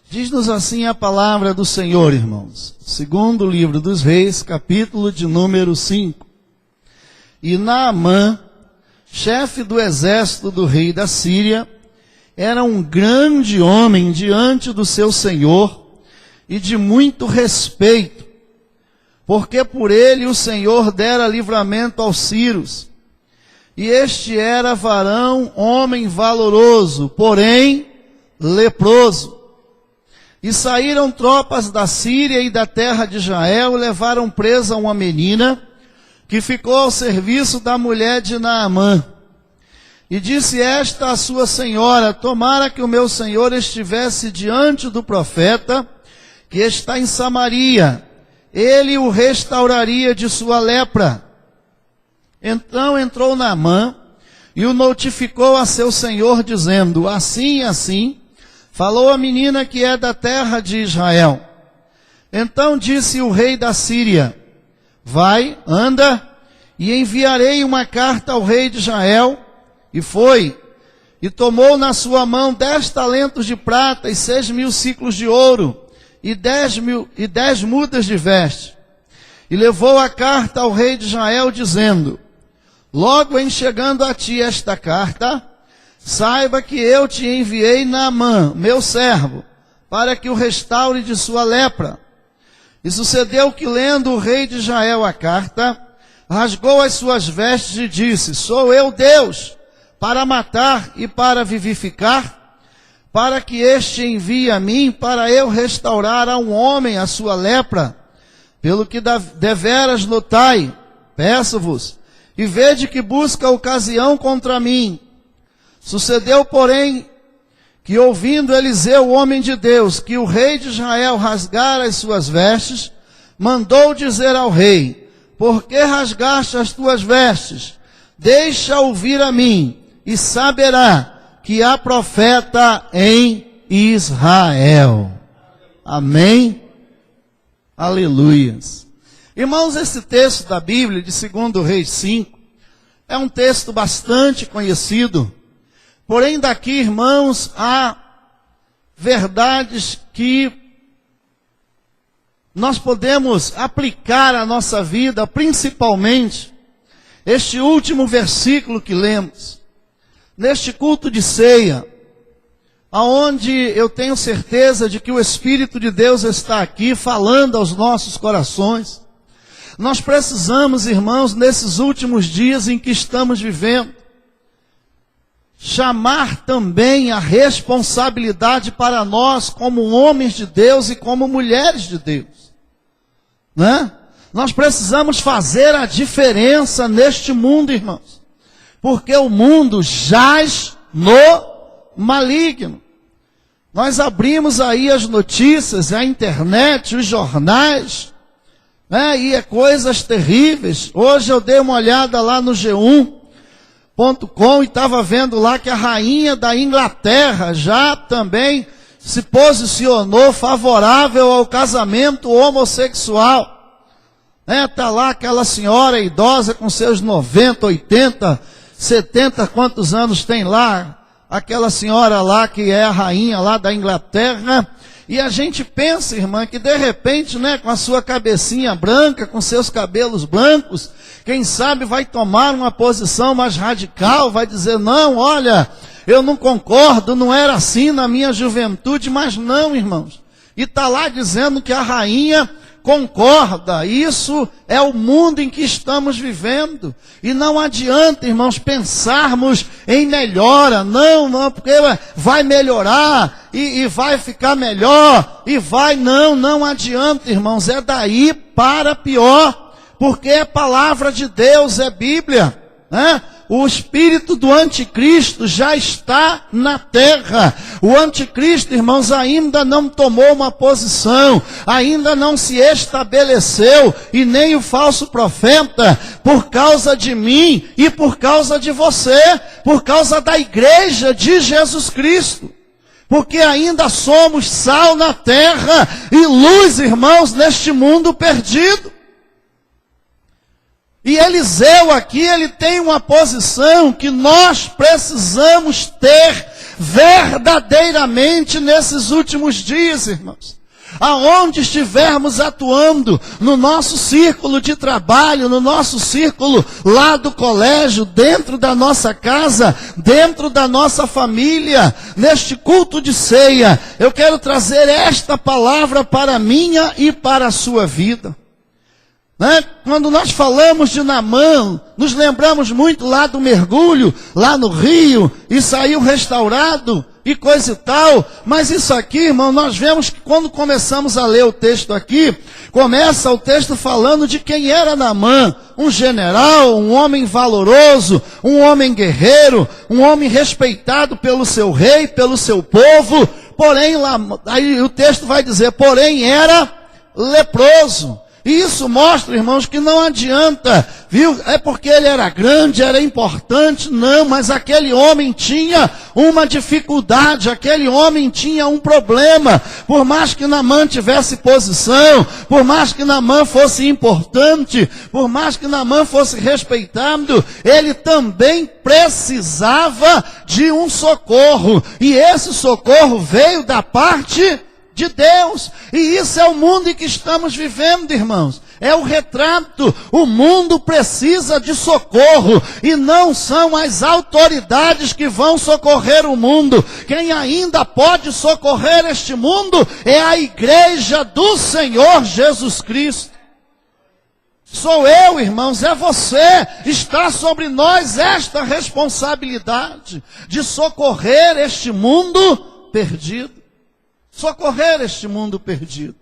Diz-nos assim a palavra do Senhor, irmãos. Segundo o livro dos Reis, capítulo de número 5. E Naamã, chefe do exército do rei da Síria, era um grande homem diante do seu senhor e de muito respeito, porque por ele o Senhor dera livramento aos sírios. E este era varão, homem valoroso, porém leproso. E saíram tropas da Síria e da terra de Israel, levaram presa uma menina, que ficou ao serviço da mulher de Naamã. E disse esta à sua senhora: tomara que o meu senhor estivesse diante do profeta, que está em Samaria, ele o restauraria de sua lepra. Então entrou Naamã e o notificou a seu senhor, dizendo: assim e assim falou a menina que é da terra de Israel. Então disse o rei da Síria: vai, anda, e enviarei uma carta ao rei de Israel. E foi, e tomou na sua mão 10 talentos de prata e 6.000 siclos de ouro, e 10 mudas de veste. E levou a carta ao rei de Israel, dizendo: logo em chegando a ti esta carta, saiba que eu te enviei Naamã, meu servo, para que o restaure de sua lepra. E sucedeu que, lendo o rei de Israel a carta, rasgou as suas vestes e disse: sou eu Deus, para matar e para vivificar, para que este envie a mim, para eu restaurar a um homem a sua lepra. Pelo que deveras notai, peço-vos, e vede que busca ocasião contra mim. Sucedeu, porém, que ouvindo Eliseu, o homem de Deus, que o rei de Israel rasgara as suas vestes, mandou dizer ao rei: por que rasgaste as tuas vestes? Deixa ouvir a mim, e saberá que há profeta em Israel. Amém? Aleluias. Irmãos, esse texto da Bíblia, de 2 Reis 5, é um texto bastante conhecido. Porém, daqui, irmãos, há verdades que nós podemos aplicar à nossa vida, principalmente este último versículo que lemos, neste culto de ceia, aonde eu tenho certeza de que o Espírito de Deus está aqui falando aos nossos corações. Nós precisamos, irmãos, nesses últimos dias em que estamos vivendo, chamar também a responsabilidade para nós como homens de Deus e como mulheres de Deus, né? Nós precisamos fazer a diferença neste mundo, irmãos, porque o mundo jaz no maligno. Nós abrimos aí as notícias, a internet, os jornais, né? E é coisas terríveis. Hoje eu dei uma olhada lá no G1.com e estava vendo lá que a rainha da Inglaterra já também se posicionou favorável ao casamento homossexual. Está lá aquela senhora idosa com seus 90, 80, 70, quantos anos tem lá? Aquela senhora lá que é a rainha lá da Inglaterra. E a gente pensa, irmã, que de repente, né, com a sua cabecinha branca, com seus cabelos brancos, quem sabe vai tomar uma posição mais radical, vai dizer: não, olha, eu não concordo, não era assim na minha juventude. Mas não, irmãos. E está lá dizendo que a rainha concorda. Isso é o mundo em que estamos vivendo. E não adianta, irmãos, pensarmos em melhora. Não, porque vai melhorar e vai ficar melhor. Não adianta, irmãos. É daí para pior. Porque é palavra de Deus, é Bíblia, né? O espírito do anticristo já está na terra. O anticristo, irmãos, ainda não tomou uma posição, ainda não se estabeleceu, e nem o falso profeta, por causa de mim e por causa de você, por causa da igreja de Jesus Cristo. Porque ainda somos sal na terra e luz, irmãos, neste mundo perdido. E Eliseu aqui, ele tem uma posição que nós precisamos ter verdadeiramente nesses últimos dias, irmãos. Aonde estivermos atuando, no nosso círculo de trabalho, no nosso círculo lá do colégio, dentro da nossa casa, dentro da nossa família, neste culto de ceia, eu quero trazer esta palavra para a minha e para a sua vida. Quando nós falamos de Naamã, nos lembramos muito lá do mergulho, lá no rio, e saiu restaurado, e coisa e tal. Mas isso aqui, irmão, nós vemos que quando começamos a ler o texto aqui, começa o texto falando de quem era Naamã, um general, um homem valoroso, um homem guerreiro, um homem respeitado pelo seu rei, pelo seu povo, porém, lá, aí o texto vai dizer, porém era leproso. E isso mostra, irmãos, que não adianta, viu? É porque ele era grande, era importante, não, mas aquele homem tinha uma dificuldade, aquele homem tinha um problema. Por mais que Naamã tivesse posição, por mais que Naamã fosse importante, por mais que Naamã fosse respeitado, ele também precisava de um socorro. E esse socorro veio da parte de Deus. E isso é o mundo em que estamos vivendo, irmãos. É o retrato. O mundo precisa de socorro. E não são as autoridades que vão socorrer o mundo. Quem ainda pode socorrer este mundo é a igreja do Senhor Jesus Cristo. Sou eu, irmãos, é você. Está sobre nós esta responsabilidade de socorrer este mundo perdido. Socorrer este mundo perdido.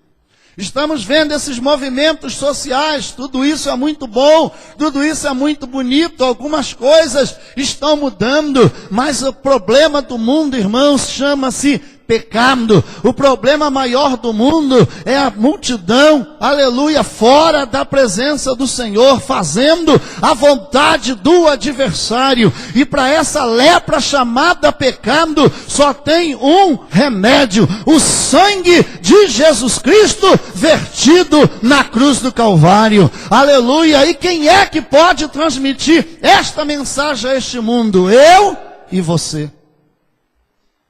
Estamos vendo esses movimentos sociais, tudo isso é muito bom, tudo isso é muito bonito, algumas coisas estão mudando, mas o problema do mundo, irmãos, chama-se pecado. O problema maior do mundo é a multidão, aleluia, fora da presença do Senhor, fazendo a vontade do adversário. E para essa lepra chamada pecado, só tem um remédio: o sangue de Jesus Cristo vertido na cruz do Calvário. Aleluia! E quem é que pode transmitir esta mensagem a este mundo? Eu e você.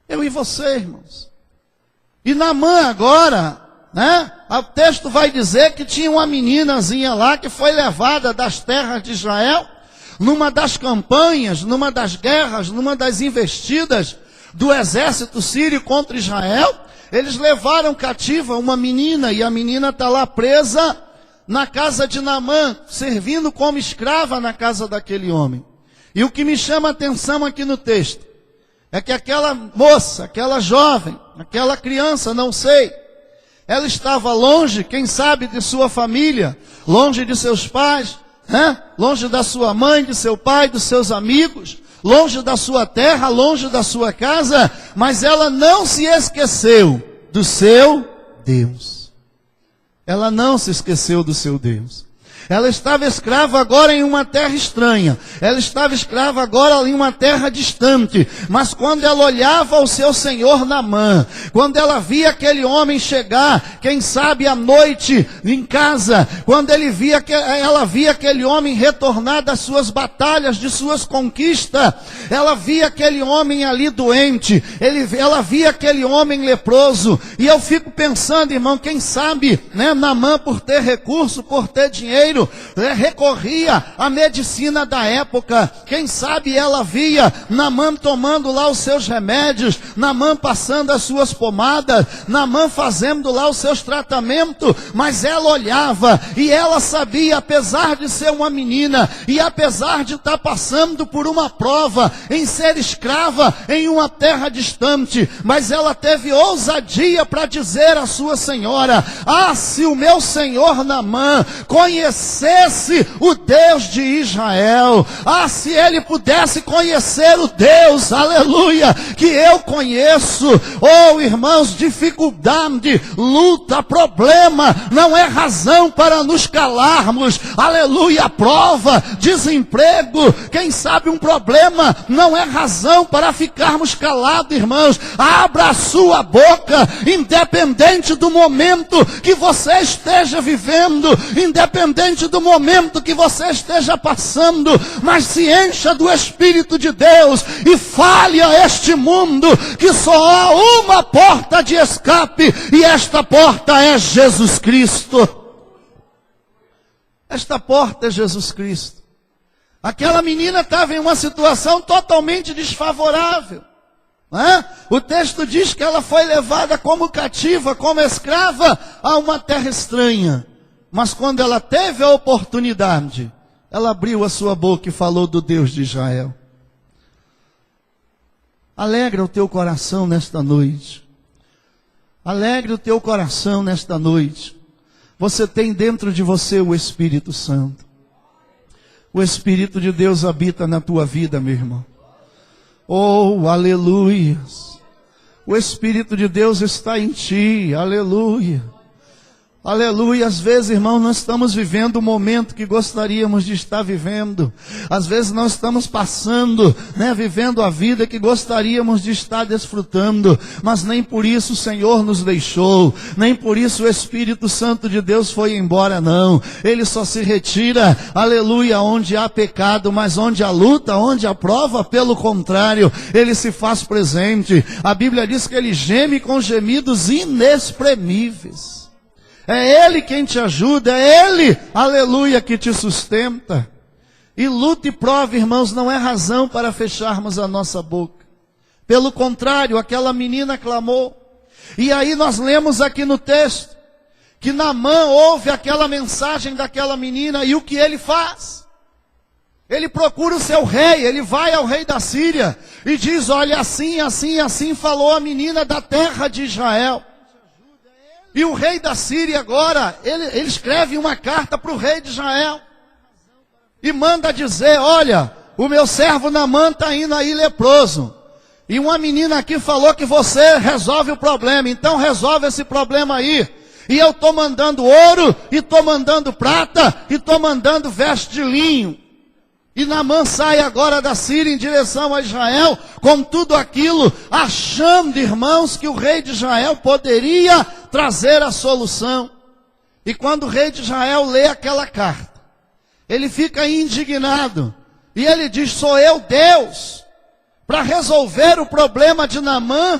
Eu e você, irmãos. E Naamã agora, o texto vai dizer que tinha uma meninazinha lá que foi levada das terras de Israel, numa das campanhas, numa das guerras, numa das investidas do exército sírio contra Israel. Eles levaram cativa uma menina, e a menina está lá presa na casa de Naamã, servindo como escrava na casa daquele homem. E o que me chama a atenção aqui no texto é que aquela moça, aquela jovem, aquela criança, não sei, ela estava longe, quem sabe, de sua família, longe de seus pais, longe da sua mãe, de seu pai, dos seus amigos, longe da sua terra, longe da sua casa, mas ela não se esqueceu do seu Deus. Ela não se esqueceu do seu Deus. Ela estava escrava agora em uma terra estranha. Ela estava escrava agora em uma terra distante. Mas quando ela olhava ao seu senhor Naamã, quando ela via aquele homem chegar, quem sabe à noite em casa, quando ela via aquele homem retornar das suas batalhas, de suas conquistas, ela via aquele homem ali doente, ela via aquele homem leproso. E eu fico pensando, irmão, quem sabe, Naamã, por ter recurso, por ter dinheiro, recorria à medicina da época. Quem sabe ela via Naamã tomando lá os seus remédios, Naamã passando as suas pomadas, Naamã fazendo lá os seus tratamentos, mas ela olhava e ela sabia, apesar de ser uma menina e apesar de estar passando por uma prova em ser escrava em uma terra distante, mas ela teve ousadia para dizer à sua senhora: se o meu senhor Naamã conhecesse o Deus de Israel, se ele pudesse conhecer o Deus, aleluia, que eu conheço. Irmãos, dificuldade, luta, problema, não é razão para nos calarmos, aleluia. Prova, desemprego, quem sabe um problema, não é razão para ficarmos calados, irmãos. Abra a sua boca, independente do momento que você esteja vivendo, independente independente do momento que você esteja passando, mas se encha do Espírito de Deus e fale a este mundo que só há uma porta de escape, e esta porta é Jesus Cristo. Esta porta é Jesus Cristo. Aquela menina estava em uma situação totalmente desfavorável. O texto diz que ela foi levada como cativa, como escrava, a uma terra estranha. Mas quando ela teve a oportunidade, ela abriu a sua boca e falou do Deus de Israel. Alegra o teu coração nesta noite. Alegre o teu coração nesta noite. Você tem dentro de você o Espírito Santo. O Espírito de Deus habita na tua vida, meu irmão. Oh, aleluia. O Espírito de Deus está em ti, aleluia. Aleluia. Às vezes, irmão, nós estamos vivendo o momento que gostaríamos de estar vivendo. Às vezes nós estamos passando, vivendo a vida que gostaríamos de estar desfrutando. Mas nem por isso o Senhor nos deixou. Nem por isso o Espírito Santo de Deus foi embora, não. Ele só se retira, aleluia, onde há pecado. Mas onde há luta, onde há prova, pelo contrário, Ele se faz presente. A Bíblia diz que Ele geme com gemidos inexprimíveis. É Ele quem te ajuda, é Ele, aleluia, que te sustenta. E luta e prova, irmãos, não é razão para fecharmos a nossa boca. Pelo contrário, aquela menina clamou. E aí nós lemos aqui no texto, que Naamã ouve aquela mensagem daquela menina, e o que ele faz? Ele procura o seu rei, ele vai ao rei da Síria, e diz, olha, assim, assim, assim falou a menina da terra de Israel. E o rei da Síria agora, ele escreve uma carta para o rei de Israel. E manda dizer, olha, o meu servo Naamã está indo aí leproso. E uma menina aqui falou que você resolve o problema. Então resolve esse problema aí. E eu estou mandando ouro, e estou mandando prata, e estou mandando veste de linho. E Naamã sai agora da Síria em direção a Israel, com tudo aquilo, achando, irmãos, que o rei de Israel poderia trazer a solução. E quando o rei de Israel lê aquela carta, ele fica indignado. E ele diz, sou eu Deus, para resolver o problema de Naamã?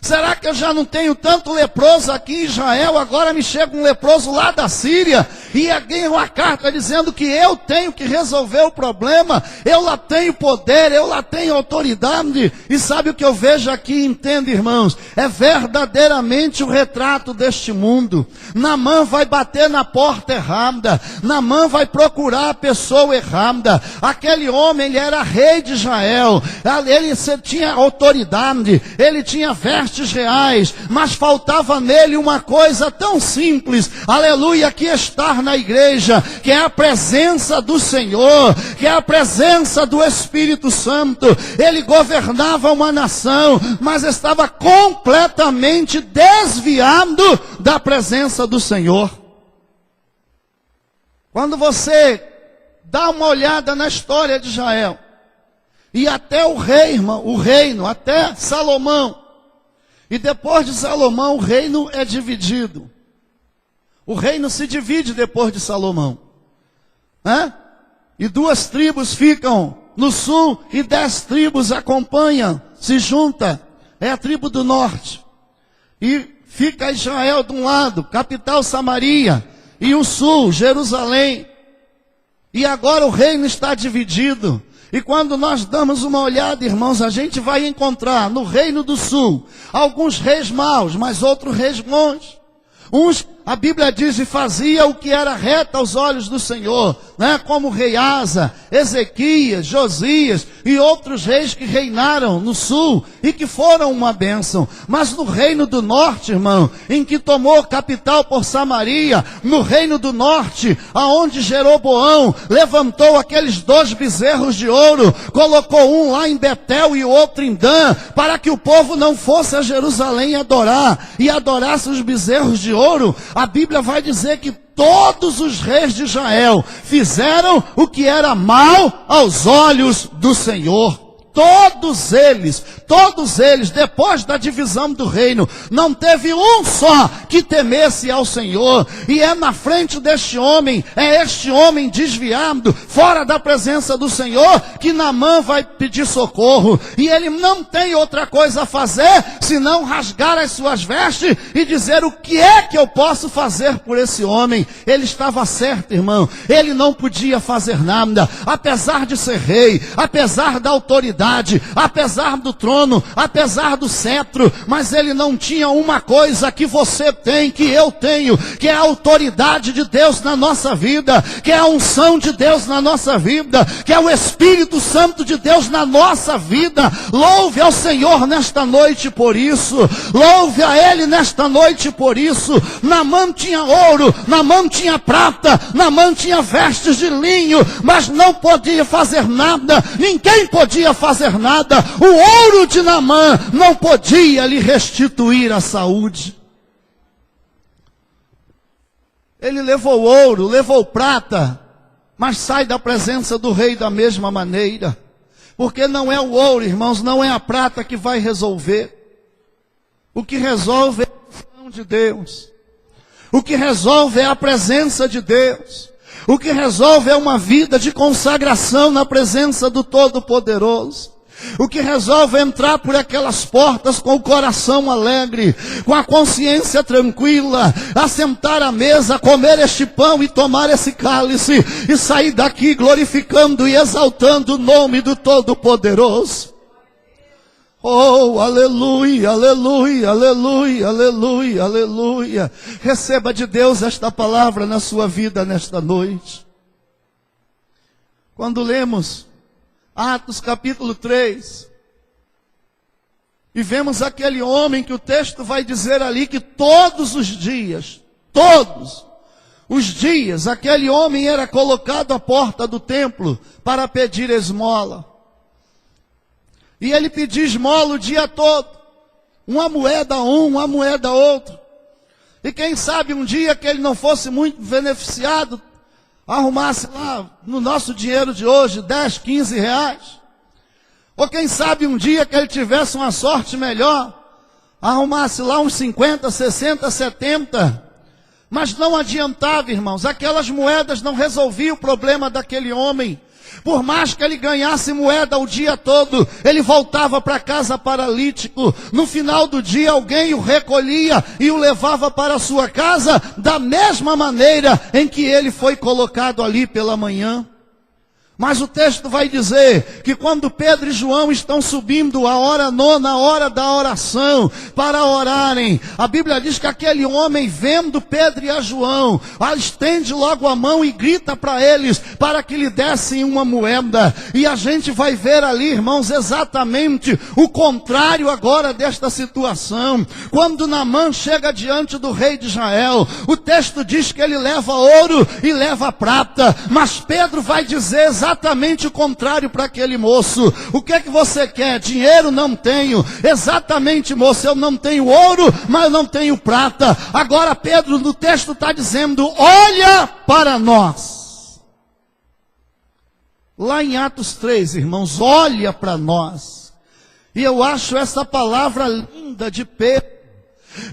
Será que eu já não tenho tanto leproso aqui em Israel? Agora me chega um leproso lá da Síria e ganha uma carta dizendo que eu tenho que resolver o problema. Eu lá tenho poder, eu lá tenho autoridade. E sabe o que eu vejo aqui? Entende, irmãos? É verdadeiramente o retrato deste mundo. Naamã vai bater na porta errada. Naamã vai procurar a pessoa errada. Aquele homem, ele era rei de Israel. Ele tinha autoridade. Ele tinha vestes reais, mas faltava nele uma coisa tão simples, aleluia, que estar na igreja, que é a presença do Senhor, que é a presença do Espírito Santo. Ele governava uma nação, mas estava completamente desviado da presença do Senhor. Quando você dá uma olhada na história de Israel, e até o rei, irmão, o reino, até Salomão, e depois de Salomão, o reino é dividido. O reino se divide depois de Salomão. E 2 tribos ficam no sul e 10 tribos acompanham, se juntam. É a tribo do norte. E fica Israel de um lado, capital Samaria, e o sul, Jerusalém. E agora o reino está dividido. E quando nós damos uma olhada, irmãos, a gente vai encontrar no reino do sul alguns reis maus, mas outros reis bons. Uns, a Bíblia diz, e fazia o que era reto aos olhos do Senhor, como o rei Asa, Ezequias, Josias e outros reis que reinaram no sul e que foram uma bênção. Mas no reino do norte, irmão, em que tomou capital por Samaria, no reino do norte, aonde Jeroboão levantou aqueles 2 bezerros de ouro, colocou um lá em Betel e o outro em Dan, para que o povo não fosse a Jerusalém adorar, e adorasse os bezerros de ouro. A Bíblia vai dizer que todos os reis de Israel fizeram o que era mal aos olhos do Senhor. todos eles, depois da divisão do reino, não teve um só que temesse ao Senhor. E é na frente deste homem, é este homem desviado, fora da presença do Senhor, que Naamã vai pedir socorro. E ele não tem outra coisa a fazer, senão rasgar as suas vestes e dizer: o que é que eu posso fazer por esse homem? Ele estava certo, irmão. Ele não podia fazer nada, apesar de ser rei, apesar da autoridade, apesar do trono, apesar do cetro, mas ele não tinha uma coisa que você tem, que eu tenho, que é a autoridade de Deus na nossa vida, que é a unção de Deus na nossa vida, que é o Espírito Santo de Deus na nossa vida. Louve ao Senhor nesta noite por isso, louve a Ele nesta noite por isso. Naamã tinha ouro, Naamã tinha prata, Naamã tinha vestes de linho, mas não podia fazer nada, ninguém podia fazer nada. O ouro de Naamã não podia lhe restituir a saúde. Ele levou ouro, levou prata, mas sai da presença do rei da mesma maneira. Porque não é o ouro, irmãos, não é a prata que vai resolver. O que resolve é a unção de Deus. O que resolve é a presença de Deus. O que resolve é uma vida de consagração na presença do Todo-Poderoso. O que resolve é entrar por aquelas portas com o coração alegre, com a consciência tranquila, assentar à mesa, comer este pão e tomar esse cálice, e sair daqui glorificando e exaltando o nome do Todo-Poderoso. Oh, aleluia, aleluia, aleluia, aleluia, aleluia. Receba de Deus esta palavra na sua vida nesta noite. Quando lemos Atos capítulo 3, e vemos aquele homem que o texto vai dizer ali que todos os dias, aquele homem era colocado à porta do templo para pedir esmola. E ele pedia esmola o dia todo, uma moeda uma moeda outro. E quem sabe um dia que ele não fosse muito beneficiado, arrumasse lá no nosso dinheiro de hoje 10, 15 reais. Ou quem sabe um dia que ele tivesse uma sorte melhor, arrumasse lá uns 50, 60, 70. Mas não adiantava, irmãos, aquelas moedas não resolviam o problema daquele homem. Por mais que ele ganhasse moeda o dia todo, ele voltava para casa paralítico. No final do dia, alguém o recolhia e o levava para a sua casa da mesma maneira em que ele foi colocado ali pela manhã. Mas o texto vai dizer que quando Pedro e João estão subindo a hora nona, a hora da oração, para orarem, a Bíblia diz que aquele homem, vendo Pedro e a João, estende logo a mão e grita para eles, para que lhe dessem uma moeda. E a gente vai ver ali, irmãos, exatamente o contrário agora desta situação. Quando Naamã chega diante do rei de Israel, o texto diz que ele leva ouro e leva prata, mas Pedro vai dizer exatamente o contrário para aquele moço. O que é que você quer? Dinheiro não tenho. Exatamente, moço, eu não tenho ouro, mas eu não tenho prata. Agora Pedro no texto está dizendo: olha para nós. Lá em Atos 3, irmãos, olha para nós. E eu acho essa palavra linda de Pedro.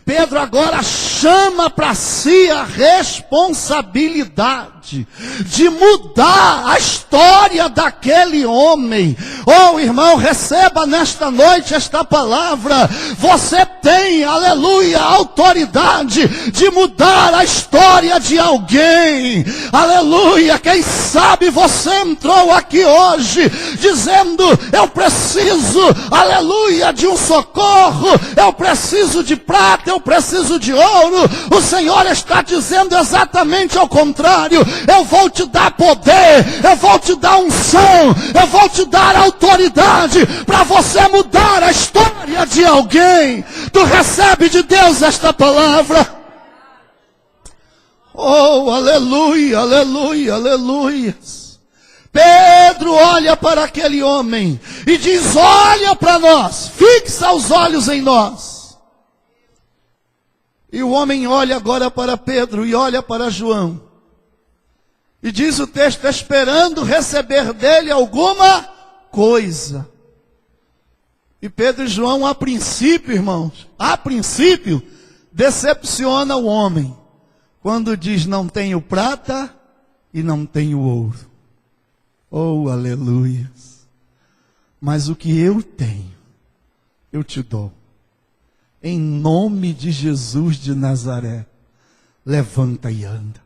Pedro agora chama para si a responsabilidade de mudar a história daquele homem. Oh, irmão, receba nesta noite esta palavra. Você tem, aleluia, autoridade de mudar a história de alguém. Aleluia, quem sabe você entrou aqui hoje dizendo: eu preciso, aleluia, de um socorro, eu preciso de prata, eu preciso de ouro. O Senhor está dizendo exatamente ao contrário: eu vou te dar poder, eu vou te dar unção, eu vou te dar autoridade para você mudar a história de alguém. Tu recebe de Deus esta palavra? Oh, aleluia, aleluia, aleluia. Pedro olha para aquele homem e diz: olha para nós, fixa os olhos em nós. E o homem olha agora para Pedro e olha para João. E diz o texto, esperando receber dele alguma coisa. E Pedro e João, a princípio, irmãos, a princípio, decepciona o homem, quando diz: não tenho prata e não tenho ouro. Oh, aleluia! Mas o que eu tenho, eu te dou. Em nome de Jesus de Nazaré, levanta e anda.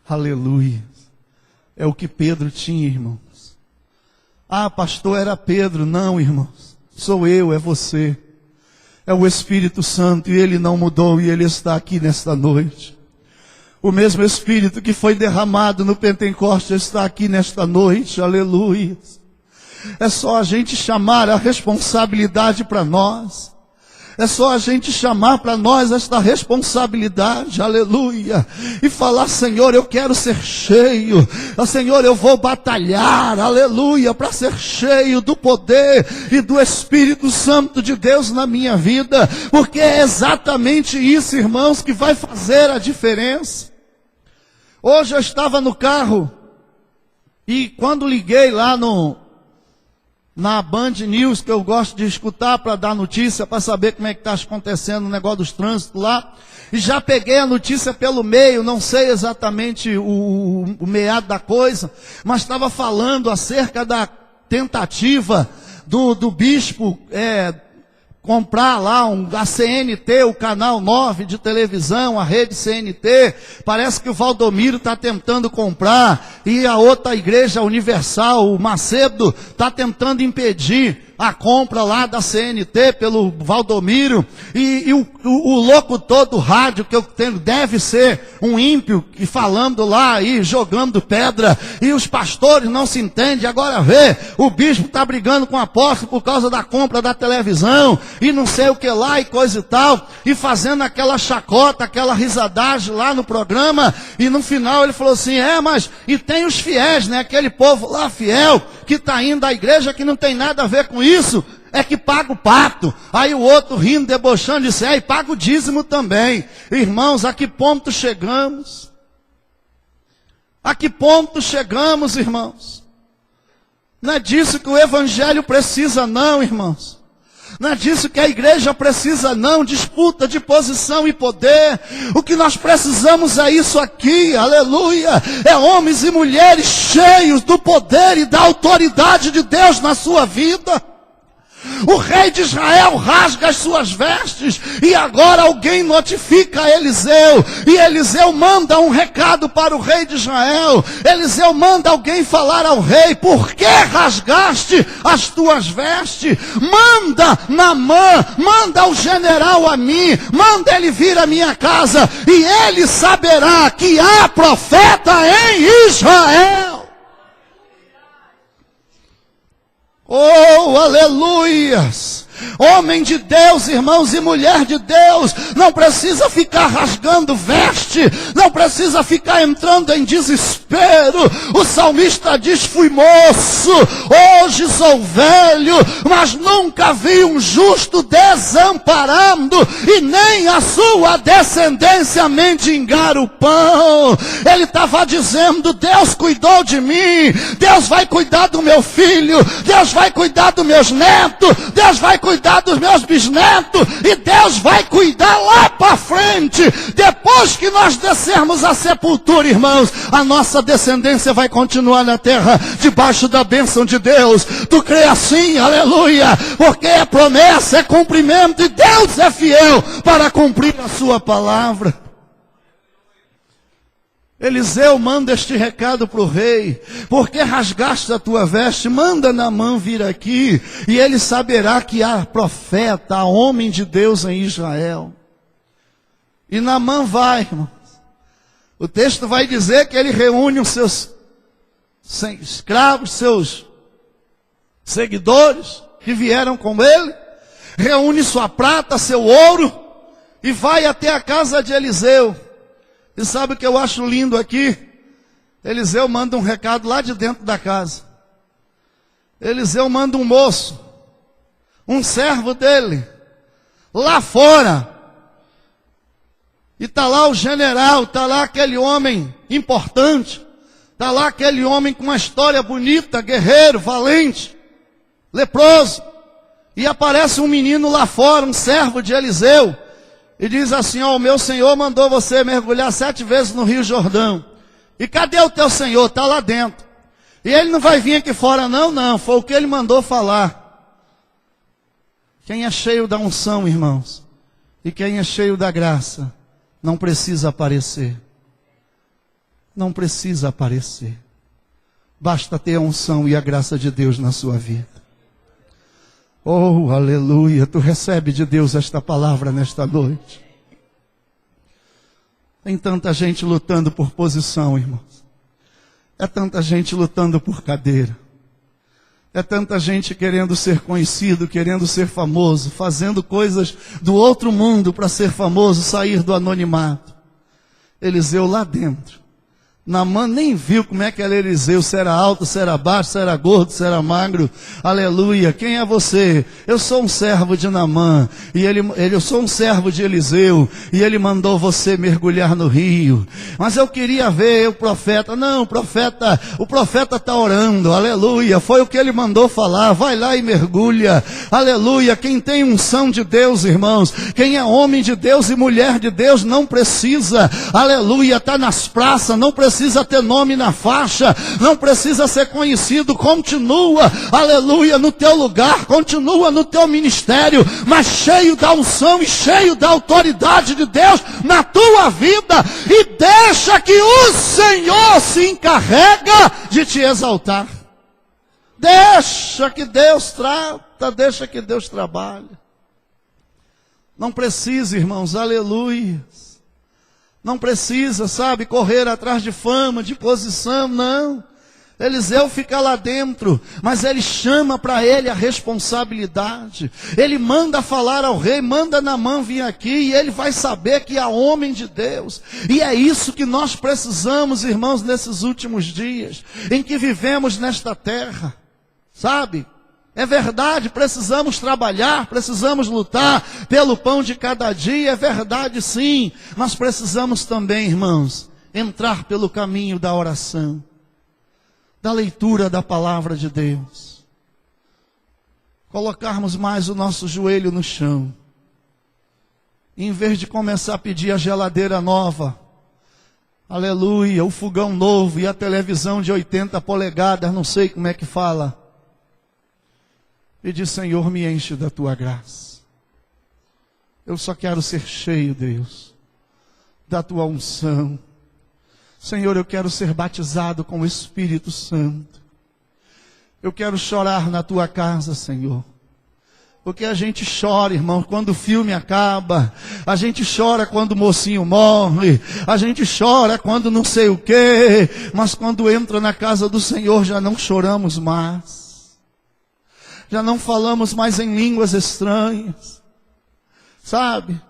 Aleluia! É o que Pedro tinha, irmãos. Ah, pastor, era Pedro. Não, irmãos. Sou eu, é você. É o Espírito Santo, e Ele não mudou, e Ele está aqui nesta noite. O mesmo Espírito que foi derramado no Pentecostes está aqui nesta noite. Aleluia! É só a gente chamar a responsabilidade para nós. É só a gente chamar para nós esta responsabilidade, aleluia, e falar: Senhor, eu quero ser cheio, Senhor, eu vou batalhar, aleluia, para ser cheio do poder e do Espírito Santo de Deus na minha vida, porque é exatamente isso, irmãos, que vai fazer a diferença. Hoje eu estava no carro, e quando liguei lá na Band News, que eu gosto de escutar para dar notícia, para saber como é que está acontecendo o negócio dos trânsitos lá, e já peguei a notícia pelo meio, não sei exatamente o meado da coisa, mas estava falando acerca da tentativa do bispo comprar lá a CNT, o canal 9 de televisão, a rede CNT. Parece que o Valdomiro está tentando comprar, e a outra igreja universal, o Macedo, está tentando impedir a compra lá da CNT pelo Valdomiro, e o locutor do rádio que eu tenho deve ser um ímpio, e falando lá e jogando pedra, e os pastores não se entendem. Agora vê, o bispo está brigando com o apóstolo por causa da compra da televisão, e não sei o que lá, e coisa e tal, e fazendo aquela chacota, aquela risadagem lá no programa, e no final ele falou assim: mas, e tem os fiéis, né, aquele povo lá fiel, que está indo à igreja, que não tem nada a ver com isso, é que paga o pato. Aí o outro rindo, debochando, disse: e paga o dízimo também. Irmãos, a que ponto chegamos? A que ponto chegamos, irmãos? Não é disso que o evangelho precisa, não, irmãos. Não é disso que a igreja precisa, não, disputa de posição e poder. O que nós precisamos é isso aqui, aleluia, é homens e mulheres cheios do poder e da autoridade de Deus na sua vida. O rei de Israel rasga as suas vestes, e agora alguém notifica a Eliseu, e Eliseu manda um recado para o rei de Israel. Eliseu manda alguém falar ao rei: por que rasgaste as tuas vestes? Manda Naamã, manda o general a mim, manda ele vir à minha casa, e ele saberá que há profeta em Israel. Oh, aleluias! Homem de Deus, irmãos, e mulher de Deus, não precisa ficar rasgando veste, não precisa ficar entrando em desespero. O salmista diz: fui moço, hoje sou velho, mas nunca vi um justo desamparado, e nem a sua descendência mendigar o pão. Ele estava dizendo: Deus cuidou de mim, Deus vai cuidar do meu filho, Deus vai cuidar dos meus netos, Deus vai cuidar dos meus bisnetos, e Deus vai cuidar lá para frente. Depois que nós descermos a sepultura, irmãos, a nossa descendência vai continuar na terra, debaixo da bênção de Deus. Tu crê assim? Aleluia! Porque é promessa, é cumprimento, e Deus é fiel para cumprir a sua palavra. Eliseu manda este recado para o rei: porque rasgaste a tua veste, manda Naamã vir aqui, e ele saberá que há profeta, há homem de Deus em Israel. E Naamã vai, irmãos. O texto vai dizer que ele reúne os seus escravos, seus seguidores que vieram com ele, reúne sua prata, seu ouro, e vai até a casa de Eliseu. E sabe o que eu acho lindo aqui? Eliseu manda um recado lá de dentro da casa. Eliseu manda um moço, um servo dele, lá fora. E está lá o general, está lá aquele homem importante, está lá aquele homem com uma história bonita, guerreiro, valente, leproso. E aparece um menino lá fora, um servo de Eliseu, e diz assim: ó, o meu senhor mandou você mergulhar 7 vezes no Rio Jordão. E cadê o teu senhor? Está lá dentro. E ele não vai vir aqui fora não, foi o que ele mandou falar. Quem é cheio da unção, irmãos, e quem é cheio da graça, não precisa aparecer. Não precisa aparecer. Basta ter a unção e a graça de Deus na sua vida. Oh, aleluia, tu recebe de Deus esta palavra nesta noite. Tem tanta gente lutando por posição, irmãos. É tanta gente lutando por cadeira. É tanta gente querendo ser conhecido, querendo ser famoso, fazendo coisas do outro mundo para ser famoso, sair do anonimato. Eliseu lá dentro. Naamã nem viu como é que era Eliseu, se era alto, se era baixo, se era gordo, se era magro. Aleluia. Quem é você? Eu sou um servo de Naamã. Eu sou um servo de Eliseu. E ele mandou você mergulhar no rio. Mas eu queria ver o profeta. Não, o profeta está orando. Aleluia. Foi o que ele mandou falar. Vai lá e mergulha. Aleluia. Quem tem unção de Deus, irmãos, quem é homem de Deus e mulher de Deus, não precisa, aleluia, estar nas praças, não precisa ter nome na faixa, não precisa ser conhecido, continua, aleluia, no teu lugar, continua no teu ministério, mas cheio da unção e cheio da autoridade de Deus na tua vida, e deixa que o Senhor se encarrega de te exaltar. Deixa que Deus trata, deixa que Deus trabalhe. Não precisa, irmãos, aleluia. Não precisa, sabe, correr atrás de fama, de posição, não. Eliseu fica lá dentro, mas ele chama para ele a responsabilidade. Ele manda falar ao rei, manda Naamã vir aqui, e ele vai saber que é homem de Deus. E é isso que nós precisamos, irmãos, nesses últimos dias, em que vivemos nesta terra, sabe? É verdade, precisamos trabalhar, precisamos lutar pelo pão de cada dia, é verdade sim, mas precisamos também, irmãos, entrar pelo caminho da oração, da leitura da palavra de Deus, colocarmos mais o nosso joelho no chão, em vez de começar a pedir a geladeira nova, aleluia, o fogão novo e a televisão de 80 polegadas, não sei como é que fala, e diz: Senhor, me enche da tua graça. Eu só quero ser cheio, Deus, da tua unção. Senhor, eu quero ser batizado com o Espírito Santo. Eu quero chorar na tua casa, Senhor. Porque a gente chora, irmão, quando o filme acaba. A gente chora quando o mocinho morre. A gente chora quando não sei o quê. Mas quando entra na casa do Senhor, já não choramos mais. Já não falamos mais em línguas estranhas, sabe?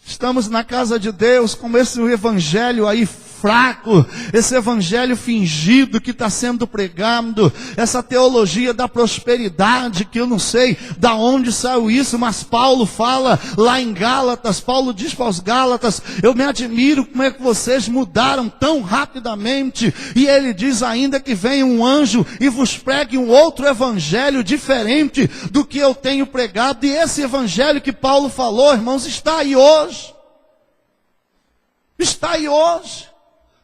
Estamos na casa de Deus com esse evangelho aí fraco, esse evangelho fingido que está sendo pregado, essa teologia da prosperidade, que eu não sei da onde saiu isso, mas Paulo fala lá em Gálatas, Paulo diz para os Gálatas: eu me admiro como é que vocês mudaram tão rapidamente, e ele diz ainda que vem um anjo e vos pregue um outro evangelho diferente do que eu tenho pregado, e esse evangelho que Paulo falou, irmãos, está aí hoje. Está aí hoje.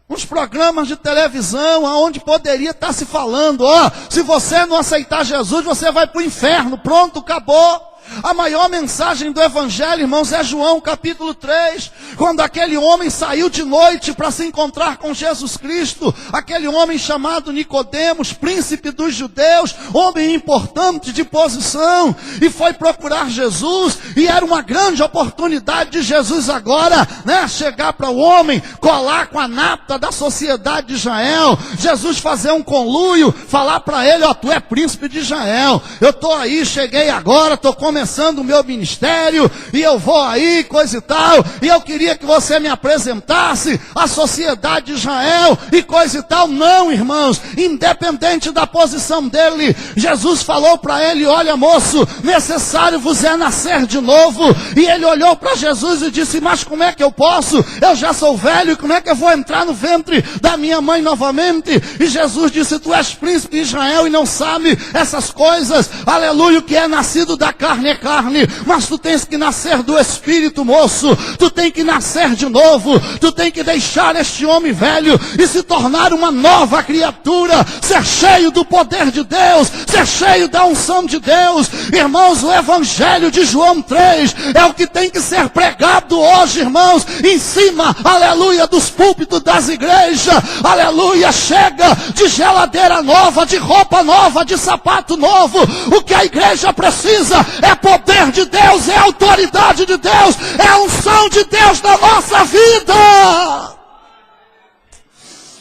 Uns programas de televisão, aonde poderia estar se falando: ó, se você não aceitar Jesus, você vai para o inferno. Pronto, acabou. A maior mensagem do Evangelho, irmãos, é João capítulo 3, quando aquele homem saiu de noite para se encontrar com Jesus Cristo, aquele homem chamado Nicodemos, príncipe dos judeus, homem importante de posição, e foi procurar Jesus, e era uma grande oportunidade de Jesus agora, né, chegar para o homem, colar com a nata da sociedade de Israel, Jesus fazer um conluio, falar para ele: ó, tu é príncipe de Israel, eu estou aí, cheguei agora, estou começando começando o meu ministério, e eu vou aí, coisa e tal, e eu queria que você me apresentasse a sociedade de Israel, e coisa e tal. Não, irmãos, independente da posição dele, Jesus falou para ele: olha, moço, necessário vos é nascer de novo. E ele olhou para Jesus e disse: mas como é que eu posso? Eu já sou velho, como é que eu vou entrar no ventre da minha mãe novamente? E Jesus disse: tu és príncipe de Israel e não sabe essas coisas. Aleluia, o que é nascido da carne é carne, mas tu tens que nascer do Espírito, moço. Tu tem que nascer de novo, tu tem que deixar este homem velho e se tornar uma nova criatura, ser cheio do poder de Deus, ser cheio da unção de Deus. Irmãos, o Evangelho de João 3 é o que tem que ser pregado hoje, irmãos, em cima, aleluia, dos púlpitos das igrejas. Aleluia, chega de geladeira nova, de roupa nova, de sapato novo. O que a igreja precisa é poder de Deus, é autoridade de Deus, é a unção de Deus na nossa vida.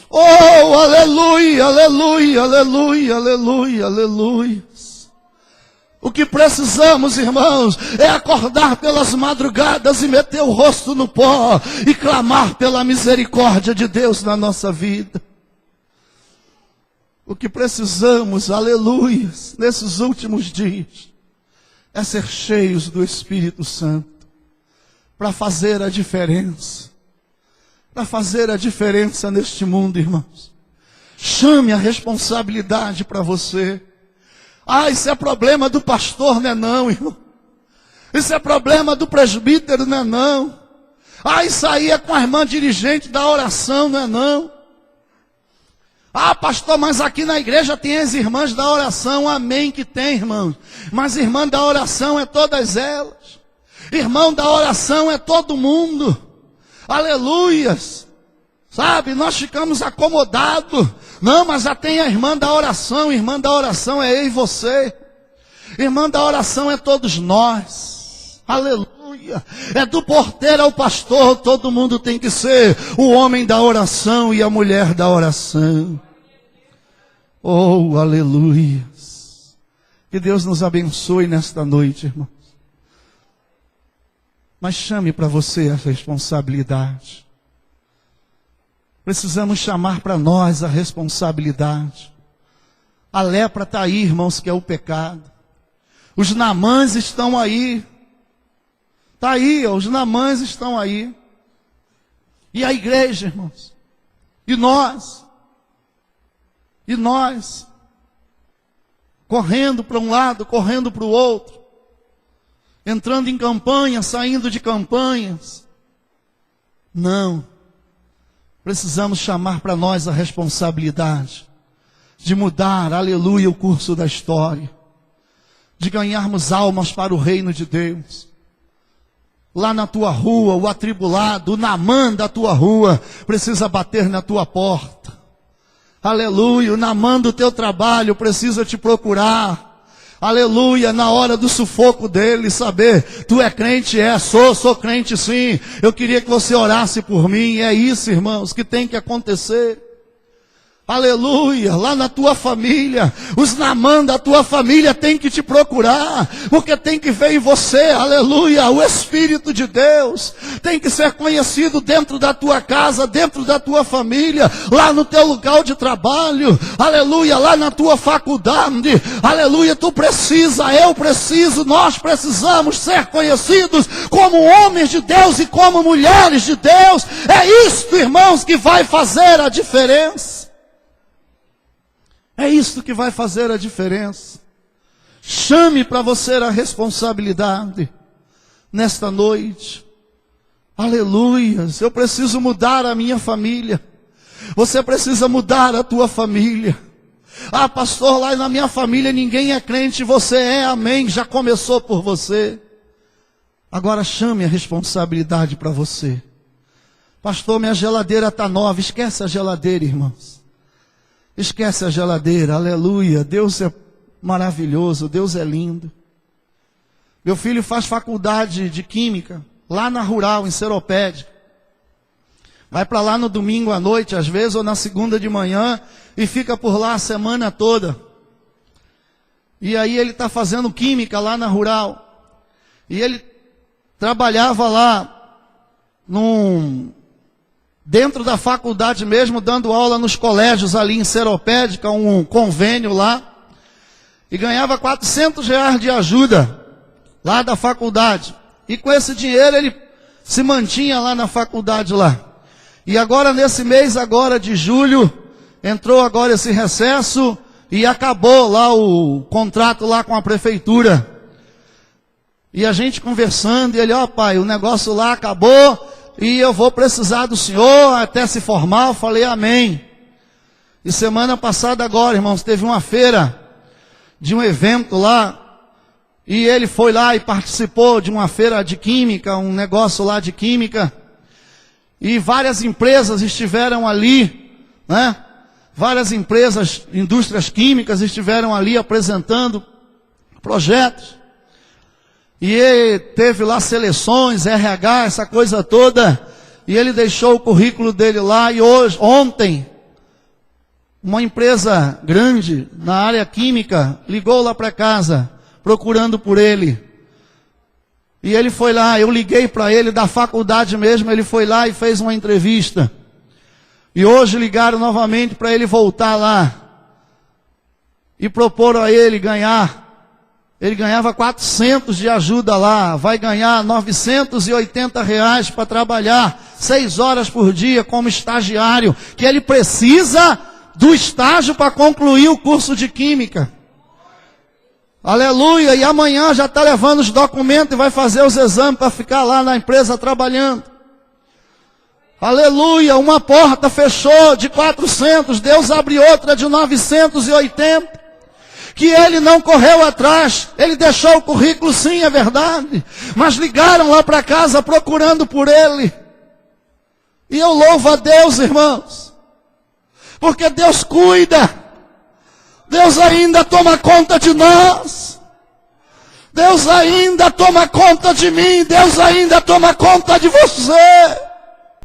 Oh, aleluia, aleluia, aleluia, aleluia, aleluia. O que precisamos, irmãos, é acordar pelas madrugadas e meter o rosto no pó e clamar pela misericórdia de Deus na nossa vida. O que precisamos, aleluia, nesses últimos dias, é ser cheios do Espírito Santo para fazer a diferença. Para fazer a diferença neste mundo, irmãos. Chame a responsabilidade para você. Ah, isso é problema do pastor, não é não, irmão. Isso é problema do presbítero, não é não. Ah, isso aí é com a irmã dirigente da oração, não é não. Ah, pastor, mas aqui na igreja tem as irmãs da oração. Amém que tem, irmãos. Mas irmã da oração é todas elas. Irmão da oração é todo mundo. Aleluias. Sabe, nós ficamos acomodados. Não, mas já tem a irmã da oração. Irmã da oração é eu e você. Irmã da oração é todos nós. Aleluia. É do porteiro ao pastor. Todo mundo tem que ser o homem da oração e a mulher da oração. Oh, aleluia. Que Deus nos abençoe nesta noite, irmãos. Mas chame para você a responsabilidade. Precisamos chamar para nós a responsabilidade. A lepra está aí, irmãos, que é o pecado. Os Naamãs estão aí. Está aí, os Naamãs estão aí. E a igreja, irmãos. E nós. Correndo para um lado, correndo para o outro. Entrando em campanhas, saindo de campanhas. Não. Precisamos chamar para nós a responsabilidade de mudar, aleluia, o curso da história. De ganharmos almas para o reino de Deus. Lá na tua rua, o atribulado, o Naamã da tua rua, precisa bater na tua porta. Aleluia, o Naamã do teu trabalho precisa te procurar. Aleluia, na hora do sufoco dele, saber, tu é crente? Sou crente sim. Eu queria que você orasse por mim. É isso, irmãos, que tem que acontecer. Aleluia, lá na tua família, os Naamã da tua família tem que te procurar, porque tem que ver em você, aleluia, o Espírito de Deus, tem que ser conhecido dentro da tua casa, dentro da tua família, lá no teu lugar de trabalho, aleluia, lá na tua faculdade, aleluia, tu precisa, eu preciso, nós precisamos ser conhecidos como homens de Deus e como mulheres de Deus. É isto, irmãos, que vai fazer a diferença. É isso que vai fazer a diferença. Chame para você a responsabilidade nesta noite. Aleluia. Eu preciso mudar a minha família. Você precisa mudar a tua família. Ah, pastor, lá na minha família ninguém é crente. Você é, amém. Já começou por você. Agora chame a responsabilidade para você. Pastor, minha geladeira está nova. Esquece a geladeira, irmãos. Esquece a geladeira, aleluia, Deus é maravilhoso, Deus é lindo. Meu filho faz faculdade de química, lá na Rural, em Seropédica. Vai para lá no domingo à noite, às vezes, ou na segunda de manhã, e fica por lá a semana toda. E aí ele está fazendo química lá na Rural. E ele trabalhava lá dentro da faculdade mesmo, dando aula nos colégios ali em Seropédica, um convênio lá. E ganhava R$400 de ajuda lá da faculdade. E com esse dinheiro ele se mantinha lá na faculdade lá. E agora nesse mês agora de julho, entrou agora esse recesso e acabou lá o contrato lá com a prefeitura. E a gente conversando, e ele, ó pai, o negócio lá acabou e eu vou precisar do senhor até se formar. Eu falei amém. E semana passada agora, irmãos, teve uma feira de um evento lá. E ele foi lá e participou de uma feira de química, um negócio lá de química. E várias empresas estiveram ali, né? Várias empresas, indústrias químicas estiveram ali apresentando projetos. E ele teve lá seleções, RH, essa coisa toda. E ele deixou o currículo dele lá. E ontem, uma empresa grande na área química ligou lá para casa, procurando por ele. E ele foi lá, eu liguei para ele da faculdade mesmo, ele foi lá e fez uma entrevista. E hoje ligaram novamente para ele voltar lá. E proporam a ele ganhar. Ele ganhava 400 de ajuda lá, vai ganhar R$980 para trabalhar 6 horas por dia como estagiário, que ele precisa do estágio para concluir o curso de química. Aleluia, e amanhã já está levando os documentos e vai fazer os exames para ficar lá na empresa trabalhando. Aleluia, uma porta fechou de 400, Deus abre outra de 980. Que ele não correu atrás, ele deixou o currículo, sim, é verdade, mas ligaram lá para casa procurando por ele. E eu louvo a Deus, irmãos, porque Deus cuida, Deus ainda toma conta de nós, Deus ainda toma conta de mim, Deus ainda toma conta de você.